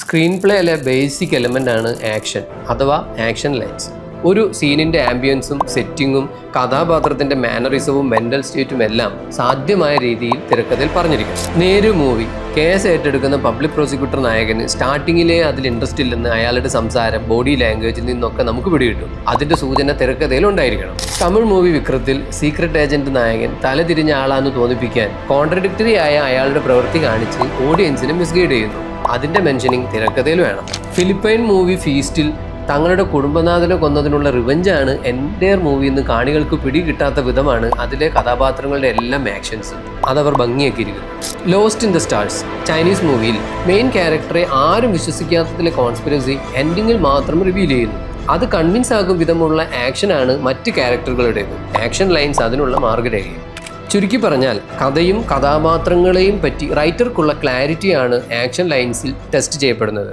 Screen പ്ലേയിലെ basic element ആണ് action അഥവാ action lines. ഒരു സീനിൻ്റെ ആംബിയൻസും സെറ്റിങ്ങും കഥാപാത്രത്തിൻ്റെ മാനറിസവും മെൻ്റൽ സ്റ്റേറ്റും എല്ലാം സാധ്യമായ രീതിയിൽ തിരക്കഥയിൽ പറഞ്ഞിരിക്കും. നേരു മൂവി കേസ് ഏറ്റെടുക്കുന്ന പബ്ലിക് പ്രോസിക്യൂട്ടർ നായകന് സ്റ്റാർട്ടിങ്ങിലെ അതിൽ ഇൻട്രസ്റ്റ് ഇല്ലെന്ന് അയാളുടെ സംസാരം, ബോഡി ലാംഗ്വേജിൽ നിന്നൊക്കെ നമുക്ക് പിടികിട്ടും. അതിൻ്റെ സൂചന തിരക്കഥയിൽ ഉണ്ടായിരിക്കണം. തമിഴ് മൂവി വിക്രത്തിൽ സീക്രട്ട് ഏജന്റ് നായകൻ തലതിരിഞ്ഞ ആളാന്ന് തോന്നിപ്പിക്കാൻ കോൺട്രഡിക്ടറി ആയ അയാളുടെ പ്രവൃത്തി കാണിച്ച് ഓഡിയൻസിനെ മിസ്ഗൈഡ് ചെയ്യുന്നു. അതിൻ്റെ മെൻഷനിങ് തിരക്കഥയിൽ വേണം. ഫിലിപ്പൈൻ മൂവി ഫീസ്റ്റിൽ തങ്ങളുടെ കുടുംബനാഥനെ കൊന്നതിനുള്ള റിവഞ്ചാണ് എൻ്റയർ മൂവി എന്ന് കാണികൾക്ക് പിടികിട്ടാത്ത വിധമാണ് അതിലെ കഥാപാത്രങ്ങളുടെ എല്ലാം ആക്ഷൻസ്. അതവർ ഭംഗിയാക്കിയിരിക്കുന്നു. Lost in the stars Chinese മൂവിയിൽ മെയിൻ ക്യാരക്ടറെ ആരും വിശ്വസിക്കാത്തതിലെ കോൺസ്പിറസി എൻഡിങ്ങിൽ മാത്രം റിവീൽ ചെയ്യുന്നു. അത് കൺവിൻസ് ആകും വിധമുള്ള ആക്ഷനാണ് മറ്റ് ക്യാരക്ടറുകളുടേത്. ആക്ഷൻ ലൈൻസ് അതിനുള്ള മാർഗരേഖയും. ചുരുക്കി പറഞ്ഞാൽ കഥയും കഥാപാത്രങ്ങളെയും പറ്റി റൈറ്റർക്കുള്ള ക്ലാരിറ്റിയാണ് ആക്ഷൻ ലൈൻസിൽ ടെസ്റ്റ് ചെയ്യപ്പെടുന്നത്.